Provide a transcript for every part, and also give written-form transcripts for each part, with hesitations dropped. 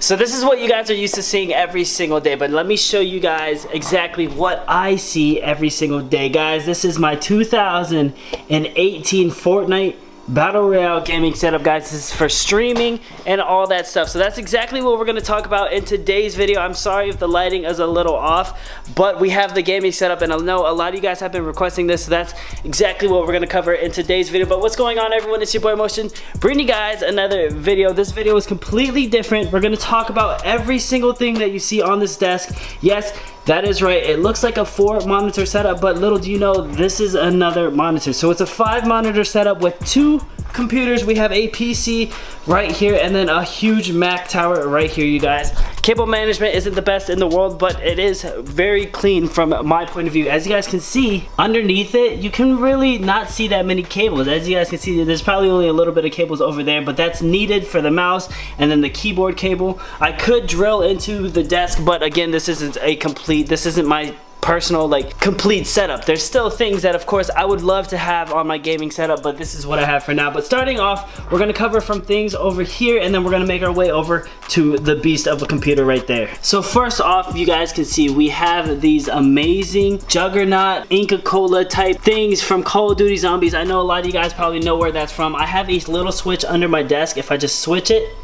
So this is what you guys are used to seeing every single day, but let me show you guys exactly what I see every single day. Guys, this is my 2018 Fortnite Battle Royale gaming setup, guys. This is for streaming and all that stuff. So that's exactly what we're going to talk about in today's video. I'm sorry if the lighting is a little off, but we have the gaming setup, and I know a lot of you guys have been requesting this, so that's exactly what we're going to cover in today's video. But what's going on, everyone? It's your boy Motion, bringing you guys another video. This video is completely different. We're going to talk about every single thing that you see on this desk. Yes, that is right. It looks like a 4-monitor setup, but little do you know, this is another monitor. So it's a 5-monitor setup with 2 computers. We have a PC right here and then a huge Mac tower right here, you guys. Cable management isn't the best in the world, but it is very clean from my point of view. As you guys can see, underneath it, you can really not see that many cables. As you guys can see, there's probably only a little bit of cables over there, but that's needed for the mouse and then the keyboard cable. I could drill into the desk, but again, this isn't my personal complete setup. There's still things that of course I would love to have on my gaming setup, but this is what I have for now. But starting off, we're going to cover from things over here, and then we're going to make our way over to the beast of a computer right there. So first off, you guys can see we have these amazing Juggernaut Inca Cola type things from Call of Duty Zombies. I know a lot of you guys probably know where that's from. I have a little switch under my desk. If I just switch it,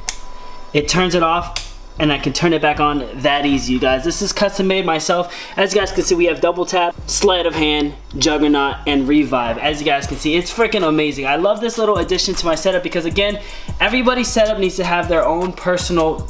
it turns it off, and I can turn it back on that easy, you guys. This is custom made myself. As you guys can see, we have double tap, sleight of hand, Juggernaut, and revive. As you guys can see, it's freaking amazing. I love this little addition to my setup because, again, everybody's setup needs to have their own personal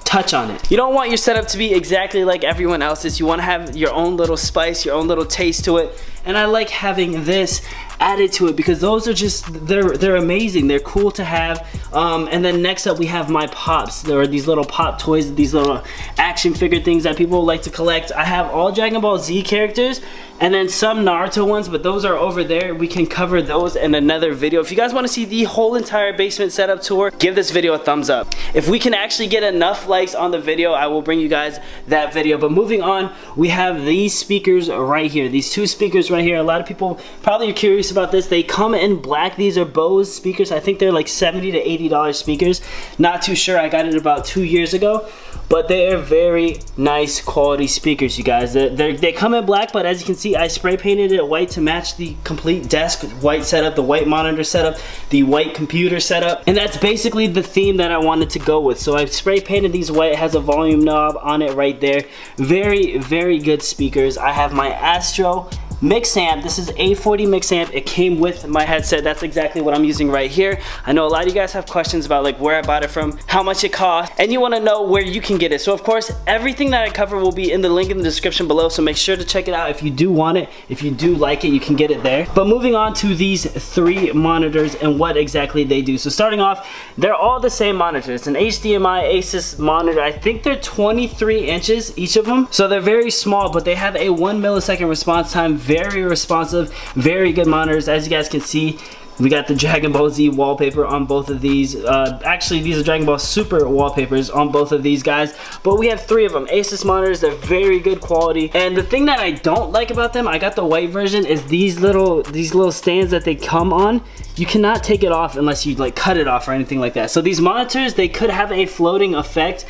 touch on it. You don't want your setup to be exactly like everyone else's. You want to have your own little spice, your own little taste to it. And I like having this added to it because those are just, they're amazing. They're cool to have. And then next up we have my pops. There are these little pop toys, these little action figure things that people like to collect. I have all Dragon Ball Z characters and then some Naruto ones, but those are over there. We can cover those in another video. If you guys want to see the whole entire basement setup tour, give this video a thumbs up. If we can actually get enough likes on the video, I will bring you guys that video. But moving on, we have these speakers right here. These 2 speakers right here. A lot of people probably are curious about this. They come in black. These are Bose speakers. I think they're like $70 to $80 speakers. Not too sure. I got it about 2 years ago. But they are very nice quality speakers, you guys. They come in black, but as you can see, I spray painted it white to match the complete desk white setup, the white monitor setup, the white computer setup. And that's basically the theme that I wanted to go with. So I spray painted these white. It has a volume knob on it right there. Very, very good speakers. I have my Astro mix amp. This is A40 mix amp. It came with my headset. That's exactly what I'm using right here. I know a lot of you guys have questions about where I bought it from, how much it cost, and you want to know where you can get it. So of course, everything that I cover will be in the link in the description below, so make sure to check it out if you do want it. If you do like it, you can get it there. But moving on to these 3 monitors and what exactly they do. So starting off, they're all the same monitor. It's an HDMI Asus monitor. I think they're 23 inches each of them. So they're very small, but they have a 1 millisecond response time. Very responsive, very good monitors. As you guys can see, we got the Dragon Ball Z wallpaper on both of these. Actually, these are Dragon Ball Super wallpapers on both of these guys. But we have 3 of them. Asus monitors, they're very good quality. And the thing that I don't like about them, I got the white version, is these little stands that they come on. You cannot take it off unless you cut it off or anything like that. So these monitors, they could have a floating effect,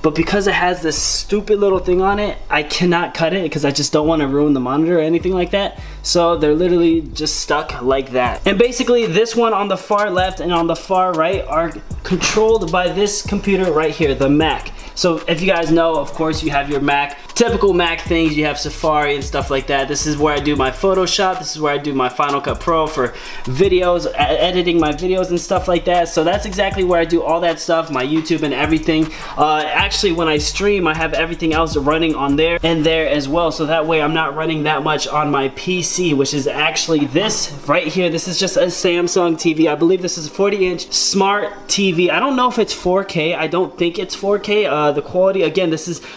but because it has this stupid little thing on it, I cannot cut it because I just don't want to ruin the monitor or anything like that. So they're literally just stuck like that. And basically this one on the far left and on the far right are controlled by this computer right here, the Mac. So if you guys know, of course, you have your Mac, typical Mac things, you have Safari and stuff like that. This is where I do my Photoshop. This is where I do my Final Cut Pro for videos, editing my videos and stuff like that. So that's exactly where I do all that stuff, my YouTube and everything. Actually, when I stream, I have everything else running on there and there as well. So that way I'm not running that much on my PC, which is actually this right here. This is just a Samsung TV. I believe this is a 40-inch smart TV. I don't know if it's 4K. I don't think it's 4K. The quality, again,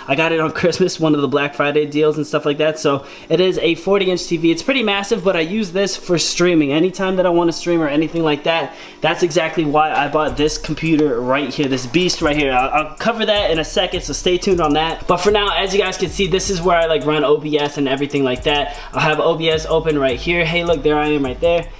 I got it on Christmas, one of the Black Friday deals and stuff like that. So it is a 40-inch TV. It's pretty massive, but I use this for streaming. Anytime that I want to stream or anything like that, that's exactly why I bought this computer right here, this beast right here. I'll cover that in a second, so stay tuned on that. But for now, as you guys can see, this is where I run OBS and everything like that. I'll have OBS open right here. Hey, look, there I am right there.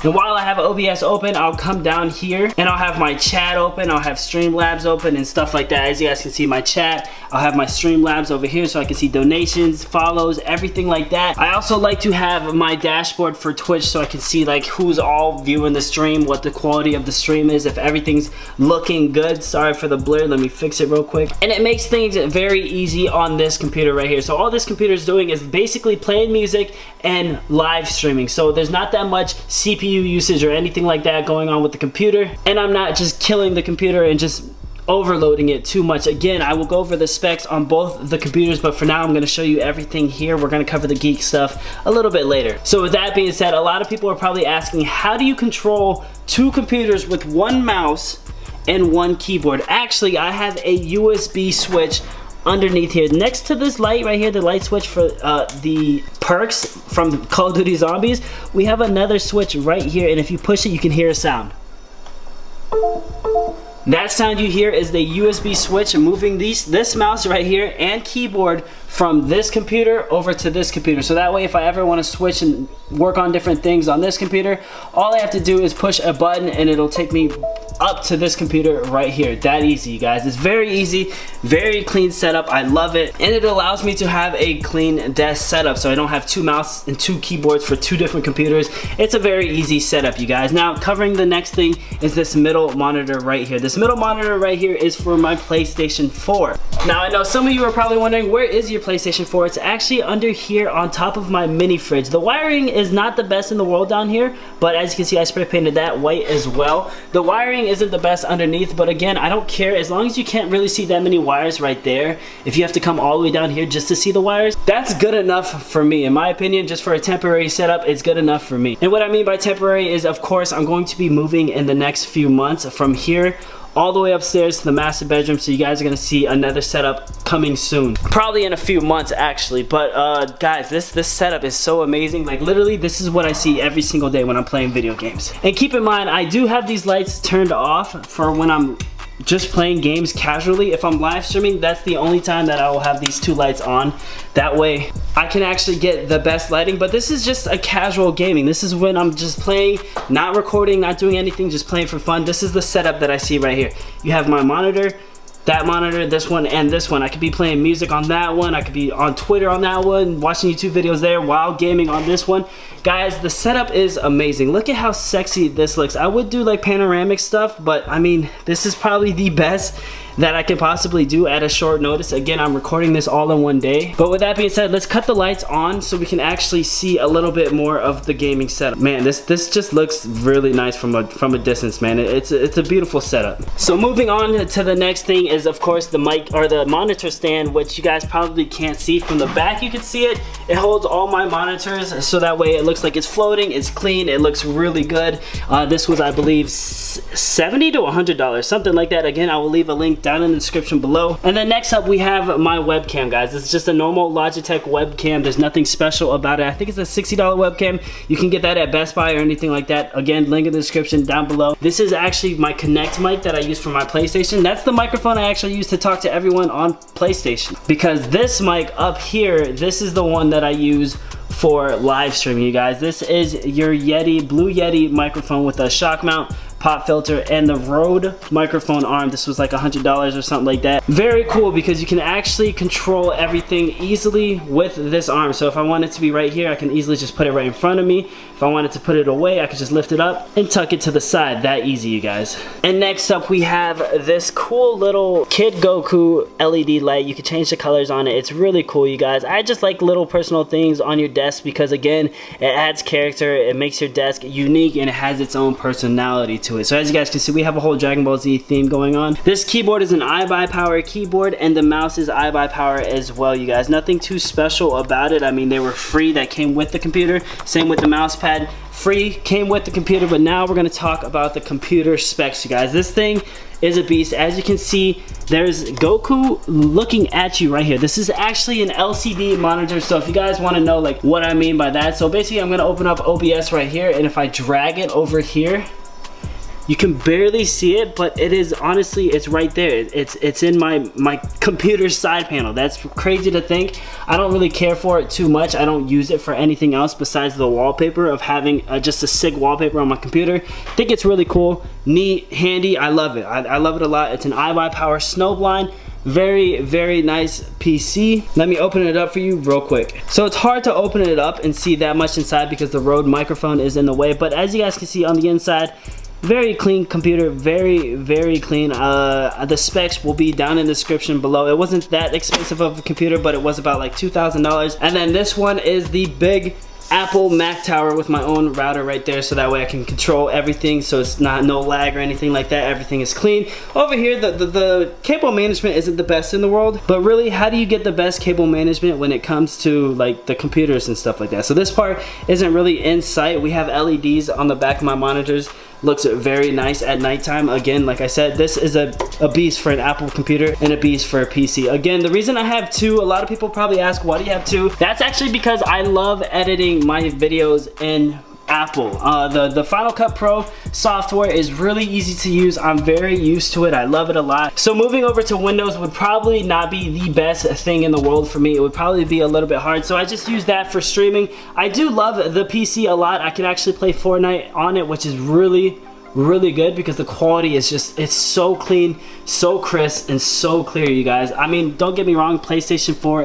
And while I have OBS open, I'll come down here and I'll have my chat open, I'll have Streamlabs open and stuff like that. As you guys can see my chat, I'll have my Streamlabs over here so I can see donations, follows, everything like that. I also like to have my dashboard for Twitch so I can see like who's all viewing the stream, what the quality of the stream is, if everything's looking good. Sorry for the blur, let me fix it real quick. And it makes things very easy on this computer right here. So all this computer is doing is basically playing music and live streaming. So there's not that much CPU usage or anything like that going on with the computer, and I'm not just killing the computer and just overloading it too much. Again, I will go over the specs on both the computers, but for now I'm going to show you everything here. We're going to cover the geek stuff a little bit later. So with that being said, a lot of people are probably asking, how do you control two computers with one mouse and one keyboard? Actually, I have a USB switch underneath here next to this light right here, the light switch for the perks from Call of Duty Zombies. We have another switch right here, and if you push it you can hear a sound. That sound you hear is the USB switch moving this mouse right here and keyboard from this computer over to this computer. So that way if I ever want to switch and work on different things on this computer, all I have to do is push a button and it'll take me up to this computer right here. That easy, you guys. It's very easy, very clean setup. I love it, and it allows me to have a clean desk setup so I don't have two mouse and two keyboards for two different computers. It's a very easy setup, you guys. Now covering the next thing is this middle monitor right here. This middle monitor right here is for my PlayStation 4. Now I know some of you are probably wondering, where is your PlayStation 4? It's actually under here on top of my mini fridge. The wiring is not the best in the world down here, but as you can see I spray painted that white as well. The wiring isn't the best underneath, but again, I don't care as long as you can't really see that many wires right there. If you have to come all the way down here just to see the wires, that's good enough for me. In my opinion, just for a temporary setup, it's good enough for me. And what I mean by temporary is, of course, I'm going to be moving in the next few months from here all the way upstairs to the master bedroom, so you guys are gonna see another setup coming soon, probably in a few months actually. But guys, this setup is so amazing. Like literally this is what I see every single day when I'm playing video games. And keep in mind, I do have these lights turned off for when I'm just playing games casually. If I'm live streaming, that's the only time that I will have these two lights on. That way I can actually get the best lighting. But this is just a casual gaming. This is when I'm just playing, not recording, not doing anything, just playing for fun. This is the setup that I see right here. You have my monitor, that monitor, this one, and this one. I could be playing music on that one. I could be on Twitter on that one, watching YouTube videos there while gaming on this one. Guys, the setup is amazing. Look at how sexy this looks. I would do like panoramic stuff, but I mean, this is probably the best that I can possibly do at a short notice. Again, I'm recording this all in one day. But with that being said, let's cut the lights on so we can actually see a little bit more of the gaming setup. Man, this just looks really nice from a distance, man. It's a beautiful setup. So moving on to the next thing is, of course, the mic or the monitor stand, which you guys probably can't see. From the back you can see it. It holds all my monitors, so that way it looks like it's floating, it's clean, it looks really good. This was, I believe, $70 to $100, something like that. Again, I will leave a link down in the description below. And then next up we have my webcam, guys. This is just a normal Logitech webcam. There's nothing special about it. I think it's a $60 webcam. You can get that at Best Buy or anything like that. Again, link in the description down below. This is actually my Connect mic that I use for my PlayStation. That's the microphone I actually use to talk to everyone on PlayStation, because this mic up here, this is the one that I use for live streaming, you guys. This is your Yeti, Blue Yeti microphone with a shock mount, pop filter, and the Rode microphone arm. This was like $100 or something like that. Very cool because you can actually control everything easily with this arm. So if I want it to be right here, I can easily just put it right in front of me. If I wanted to put it away, I could just lift it up and tuck it to the side. That easy, you guys. And next up we have this cool little Kid Goku LED light. You can change the colors on it. It's really cool, you guys. I just like little personal things on your desk because, again, it adds character, it makes your desk unique, and it has its own personality to it. So as you guys can see, we have a whole Dragon Ball Z theme going on. This keyboard is an iBuyPower keyboard, and the mouse is iBuyPower as well, you guys. Nothing too special about it. I mean, they were free, that came with the computer. Same with the mouse pad. Free, came with the computer, but now we're gonna talk about the computer specs, you guys. This thing is a beast. As you can see, there's Goku looking at you right here. This is actually an LCD monitor, so if you guys wanna know like what I mean by that, so basically I'm gonna open up OBS right here, and if I drag it over here, You can barely see it, but it is honestly, it's right there. It's in my computer's side panel. That's crazy to think. I don't really care for it too much. I don't use it for anything else besides the wallpaper of having just a sick wallpaper on my computer. I think it's really cool, neat, handy. I love it. I love it a lot. It's an iBuyPower Snowblind. Very, very nice PC. Let me open it up for you real quick. So it's hard to open it up and see that much inside because the Rode microphone is in the way, but as you guys can see on the inside, very clean computer, very, very clean. The specs will be down in the description below. It wasn't that expensive of a computer, but it was about like $2,000. And then this one is the big Apple Mac Tower with my own router right there, so that way I can control everything, so it's not no lag or anything like that. Everything is clean. Over here, the cable management isn't the best in the world, but really, how do you get the best cable management when it comes to like the computers and stuff like that? So this part isn't really in sight. We have LEDs on the back of my monitors. Looks very nice at nighttime. Again, like I said, this is a beast for an Apple computer and a beast for a PC. Again, the reason I have two, a lot of people probably ask, why do you have two? That's actually because I love editing my videos in Apple. The Final Cut Pro software is really easy to use. I'm very used to it. I love it a lot. So moving over to Windows would probably not be the best thing in the world for me. It would probably be a little bit hard. So I just use that for streaming. I do love the PC a lot. I can actually play Fortnite on it, which is really good because the quality is just, it's so clean, so crisp, and so clear, you guys. I mean, don't get me wrong, PlayStation 4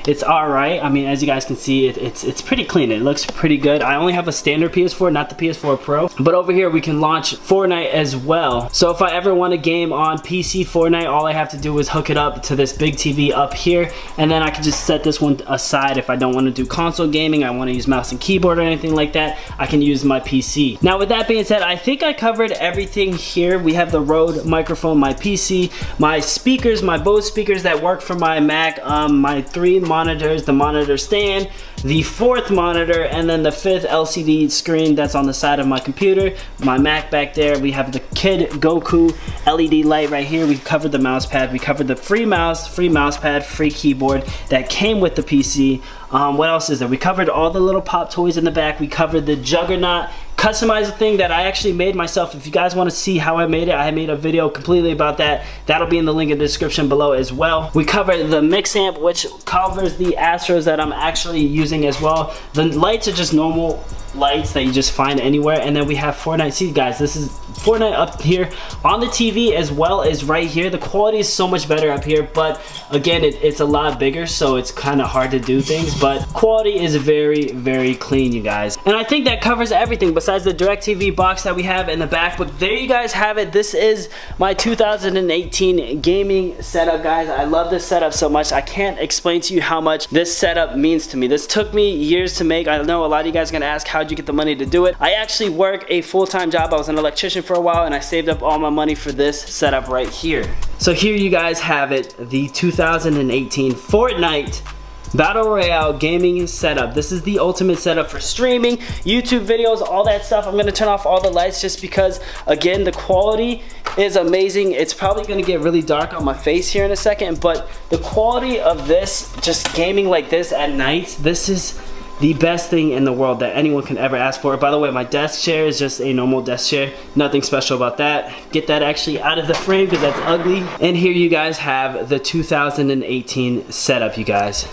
it's alright. I mean, as you guys can see, it's pretty clean. It looks pretty good. I only have a standard PS4, not the PS4 Pro. But over here, we can launch Fortnite as well. So if I ever want to game on PC Fortnite, all I have to do is hook it up to this big TV up here, and then I can just set this one aside. If I don't want to do console gaming, I want to use mouse and keyboard or anything like that, I can use my PC. Now, with that being said, I think I covered everything here. We have the Rode microphone, my PC, my speakers, my Bose speakers that work for my Mac, my 3 monitors, the monitor stand, the 4th monitor, and then the 5th LCD screen that's on the side of my computer, my Mac back there. We have the Kid Goku LED light right here. We covered the mouse pad. We covered the free mouse pad, free keyboard that came with the PC. What else is there? We covered all the little pop toys in the back. We covered the Juggernaut customizer thing that I actually made myself. If you guys want to see how I made it, I made a video completely about that. That'll be in the link in the description below as well. We covered the mix amp, which covers the Astros that I'm actually using as well. The lights are just normal lights that you just find anywhere. And then we have Fortnite. See guys, this is Fortnite up here on the TV as well as right here. The quality is so much better up here, but again, it's a lot bigger, so it's kind of hard to do things, but quality is very, very clean, you guys. And I think that covers everything besides the DirecTV box that we have in the back. But there you guys have it. This is my 2018 gaming setup, guys. I love this setup so much. I can't explain to you how much this setup means to me. This took me years to make. I know a lot of you guys are gonna ask, how'd you get the money to do it? I actually work a full-time job. I was an electrician for a while, and I saved up all my money for this setup right here. So here you guys have it, the 2018 Fortnite Battle Royale gaming setup. This is the ultimate setup for streaming, YouTube videos, all that stuff. I'm gonna turn off all the lights just because, again, the quality is amazing. It's probably gonna get really dark on my face here in a second, but the quality of this, just gaming like this at night, this is the best thing in the world that anyone can ever ask for. By the way, my desk chair is just a normal desk chair. Nothing special about that. Get that actually out of the frame because that's ugly. And here you guys have the 2018 setup, you guys.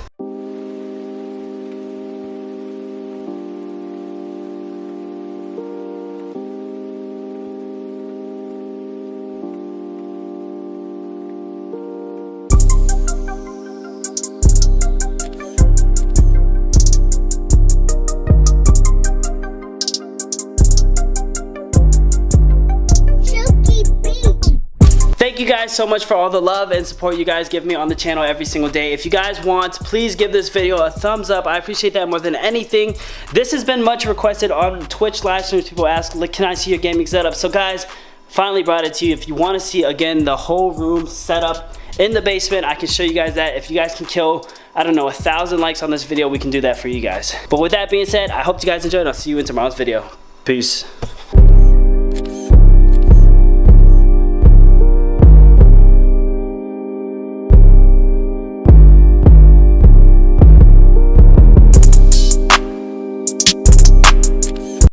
Thank you guys so much for all the love and support you guys give me on the channel every single day. If you guys want, please give this video a thumbs up. I appreciate that more than anything. This has been much requested on Twitch live streams. People ask, like, can I see your gaming setup? So guys, finally brought it to you. If you want to see, again, the whole room set up in the basement, I can show you guys that. If you guys can kill, I don't know, 1,000 likes on this video, we can do that for you guys. But with that being said, I hope you guys enjoyed. I'll see you in tomorrow's video. Peace.